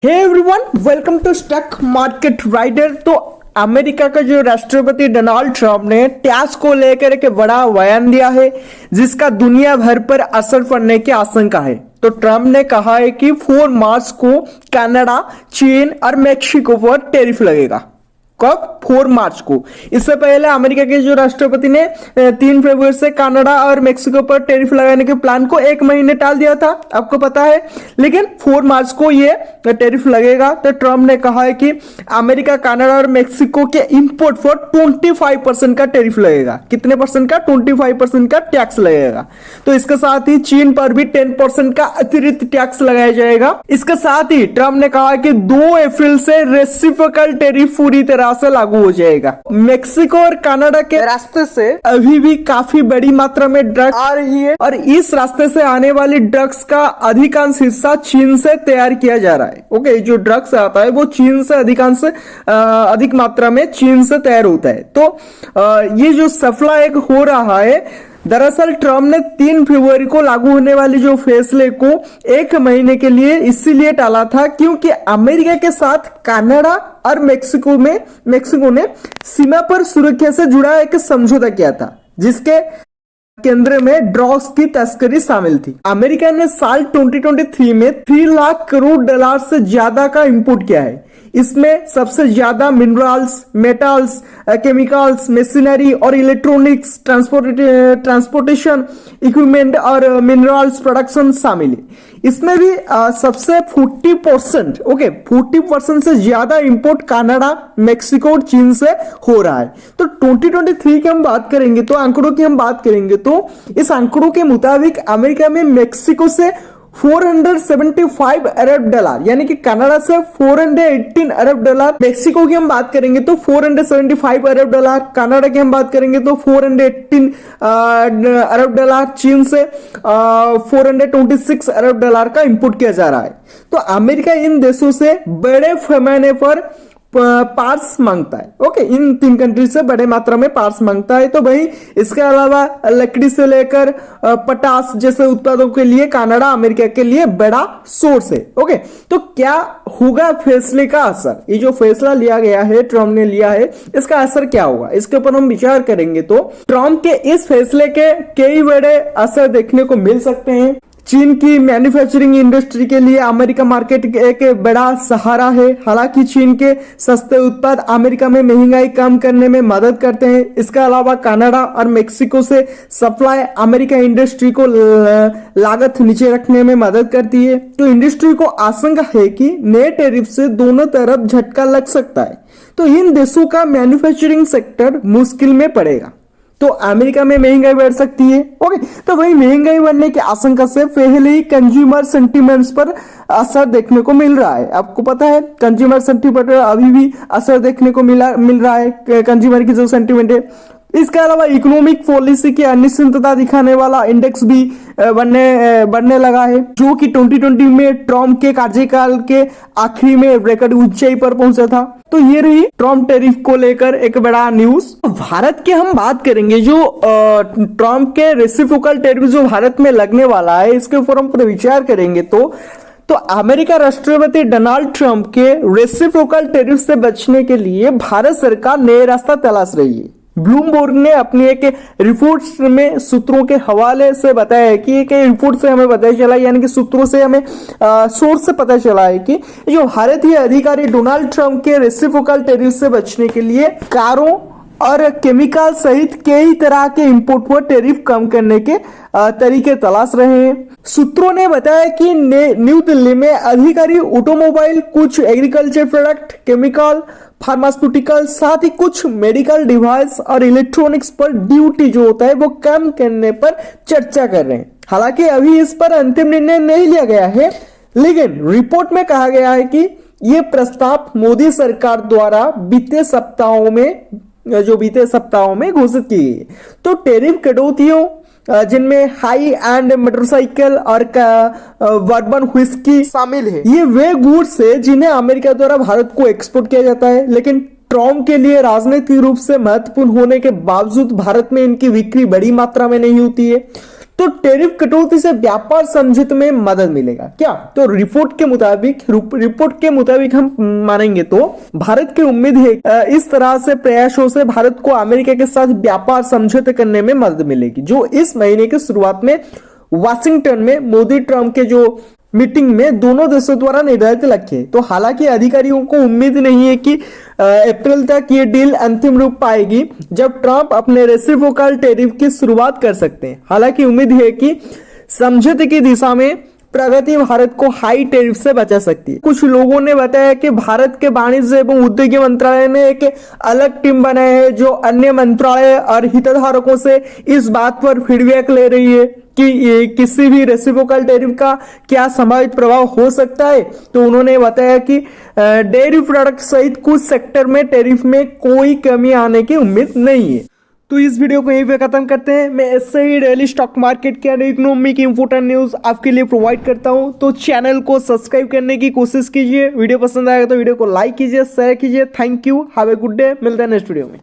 Hey everyone, welcome to stock market rider. तो America का जो राष्ट्रपति डोनाल्ड ट्रंप ने टैक्स को लेकर एक बड़ा बयान दिया है जिसका दुनिया भर पर असर पड़ने की आशंका है। तो ट्रंप ने कहा है कि 4 मार्च को कनाडा, चीन और मेक्सिको पर टैरिफ लगेगा। कब? 4 मार्च को। इससे पहले अमेरिका के जो राष्ट्रपति ने 3 फरवरी से कनाडा और मेक्सिको पर टैरिफ लगाने के प्लान को 1 महीने टाल दिया था, आपको पता है। लेकिन 4 मार्च को ये टैरिफ लगेगा। तो ट्रंप ने कहा है कि अमेरिका, कनाडा और मेक्सिको के इंपोर्ट पर 25% का टैरिफ लगेगा। कितने परसेंट का? 25% का टैक्स लगेगा। तो इसके साथ ही चीन पर भी 10% का अतिरिक्त टैक्स लगाया जाएगा। इसके साथ ही ट्रंप ने कहा कि 2 अप्रैल से रेसिप्रोकल टैरिफ पूरी तरह से लागू हो जाएगा। मेक्सिको और कनाडा के रास्ते से अभी भी काफी बड़ी मात्रा में ड्रग्स आ रही है और इस रास्ते से आने वाली ड्रग्स का अधिकांश हिस्सा चीन से तैयार किया जा रहा है। ओके, जो ड्रग्स आता है वो चीन से अधिक मात्रा में चीन से तैयार होता है। तो ये जो सप्लाई हो रहा है, दरअसल ट्रंप ने 3 फरवरी को लागू होने वाली जो फैसले को 1 महीने के लिए इसीलिए टाला था क्योंकि अमेरिका के साथ कनाडा और मेक्सिको ने सीमा पर सुरक्षा से जुड़ा एक समझौता किया था जिसके केंद्र में ड्रग्स की तस्करी शामिल थी। अमेरिका ने साल 2023 में $3 लाख करोड़ से ज्यादा का इंपोर्ट किया है। इसमें सबसे ज्यादा मिनरल्स, मेटल्स, केमिकल्स, मशीनरी और इलेक्ट्रॉनिक्स, ट्रांसपोर्टेशन इक्विपमेंट और मिनरल्स प्रोडक्शन शामिल है। इसमें भी सबसे 40% से ज्यादा इंपोर्ट कनाडा, मेक्सिको और चीन से हो रहा है। तो 2023 की हम बात करेंगे तो आंकड़ों की हम बात करेंगे तो इस आंकड़ों के मुताबिक अमेरिका में मेक्सिको से $475 अरब, यानी कि कनाडा से $418 अरब, मेक्सिको की हम बात करेंगे तो $475 अरब, कनाडा की हम बात करेंगे तो $418 अरब, चीन से $426 अरब का इंपोर्ट किया जा रहा है। तो अमेरिका इन देशों से बड़े पैमाने पर पार्ट्स मांगता है। ओके, इन 3 कंट्री से बड़े मात्रा में पार्ट्स मांगता है। तो भाई इसके अलावा लकड़ी से लेकर पटास जैसे उत्पादों के लिए कनाडा अमेरिका के लिए बड़ा सोर्स है। ओके, तो क्या होगा फैसले का असर? ये जो फैसला लिया गया है, ट्रंप ने लिया है, इसका असर क्या होगा, इसके ऊपर हम विचार करेंगे। तो ट्रंप के इस फैसले के कई बड़े असर देखने को मिल सकते हैं। चीन की मैन्युफैक्चरिंग इंडस्ट्री के लिए अमेरिका मार्केट एक बड़ा सहारा है। हालांकि चीन के सस्ते उत्पाद अमेरिका में महंगाई कम करने में मदद करते हैं। इसके अलावा कनाडा और मेक्सिको से सप्लाई अमेरिका इंडस्ट्री को लागत नीचे रखने में मदद करती है। तो इंडस्ट्री को आशंका है कि नए टैरिफ से दोनों तरफ झटका लग सकता है। तो इन देशों का मैन्युफैक्चरिंग सेक्टर मुश्किल में पड़ेगा। तो अमेरिका में महंगाई बढ़ सकती है। ओके, तो वही महंगाई बढ़ने की आशंका से पहले ही कंज्यूमर सेंटीमेंट्स पर असर देखने को मिल रहा है। आपको पता है कंज्यूमर सेंटीमेंट पर अभी भी असर देखने को मिल रहा है, कंज्यूमर की जो सेंटीमेंट है। इसके अलावा इकोनॉमिक पॉलिसी की अनिश्चितता दिखाने वाला इंडेक्स भी बढ़ने लगा है, जो कि 2020 में ट्रंप के कार्यकाल के आखिरी में रिकॉर्ड ऊंचाई पर पहुंचा था। तो ये रही ट्रंप टैरिफ को लेकर एक बड़ा न्यूज। भारत की हम बात करेंगे, जो ट्रंप के रेसिप्रोकल टैरिफ जो भारत में लगने वाला है, इसके ऊपर हम विचार करेंगे। तो अमेरिका राष्ट्रपति डोनाल्ड ट्रंप के रेसिप्रोकल टैरिफ से बचने के लिए भारत सरकार नए रास्ता तलाश रही है। ब्लूमबर्ग ने अपनी एक रिपोर्ट में सूत्रों के हवाले से बताया है कि एक रिपोर्ट से हमें पता चला, यानी कि सूत्रों से हमें सोर्स से पता चला है कि जो भारतीय अधिकारी डोनाल्ड ट्रंप के रेसिप्रोकल टैरिफ से बचने के लिए कारों और केमिकल सहित कई तरह के इंपोर्ट पर टैरिफ कम करने के तरीके तलाश रहे हैं। सूत्रों ने बताया कि न्यू दिल्ली में अधिकारी ऑटोमोबाइल, कुछ एग्रीकल्चर प्रोडक्ट, केमिकल, फार्मास्यूटिकल, साथ ही कुछ मेडिकल डिवाइस और इलेक्ट्रॉनिक्स पर ड्यूटी जो होता है वो कम करने पर चर्चा कर रहे हैं। हालांकि अभी इस पर अंतिम निर्णय नहीं लिया गया है, लेकिन रिपोर्ट में कहा गया है कि यह प्रस्ताव मोदी सरकार द्वारा बीते सप्ताहों में घोषित की गई। तो टैरिफ कटौतियों जिनमें हाई एंड मोटरसाइकिल और बर्बन व्हिस्की शामिल है, ये वे गुड्स है जिन्हें अमेरिका द्वारा भारत को एक्सपोर्ट किया जाता है। लेकिन ट्रंप के लिए राजनीतिक रूप से महत्वपूर्ण होने के बावजूद भारत में इनकी बिक्री बड़ी मात्रा में नहीं होती है। तो टैरिफ कटौती से व्यापार समझौते में मदद मिलेगा क्या? तो रिपोर्ट के मुताबिक हम मानेंगे तो भारत की उम्मीद है इस तरह से प्रयासों से भारत को अमेरिका के साथ व्यापार समझौते करने में मदद मिलेगी, जो इस महीने की शुरुआत में वाशिंगटन में मोदी ट्रंप के जो मीटिंग में दोनों देशों द्वारा निर्धारित लक्ष्य। तो हालांकि अधिकारियों को उम्मीद नहीं है कि अप्रैल तक ये डील अंतिम रूप पाएगी, जब ट्रंप अपने रेसिप्रोकल टैरिफ की शुरुआत कर सकते हैं। हालांकि उम्मीद है कि समझौते की दिशा में प्रगति भारत को हाई टैरिफ से बचा सकती है। कुछ लोगों ने बताया कि भारत के वाणिज्य एवं उद्योग मंत्रालय ने एक अलग टीम बनाई है जो अन्य मंत्रालय और हितधारकों से इस बात पर फीडबैक ले रही है कि किसी भी रेसिप्रोकल टैरिफ का क्या संभावित प्रभाव हो सकता है। तो उन्होंने बताया कि डेयरी प्रोडक्ट सहित कुछ सेक्टर में टैरिफ में कोई कमी आने की उम्मीद नहीं है। तो इस वीडियो को यहीं पे खत्म करते हैं। मैं ऐसे ही डेली स्टॉक मार्केट के इकोनॉमी की इंपोर्टेंट न्यूज आपके लिए प्रोवाइड करता हूं। तो चैनल को सब्सक्राइब करने की कोशिश कीजिए। वीडियो पसंद आएगा तो वीडियो को लाइक कीजिए, शेयर कीजिए। Thank you, have a good day. मिलते हैं नेक्स्ट वीडियो में।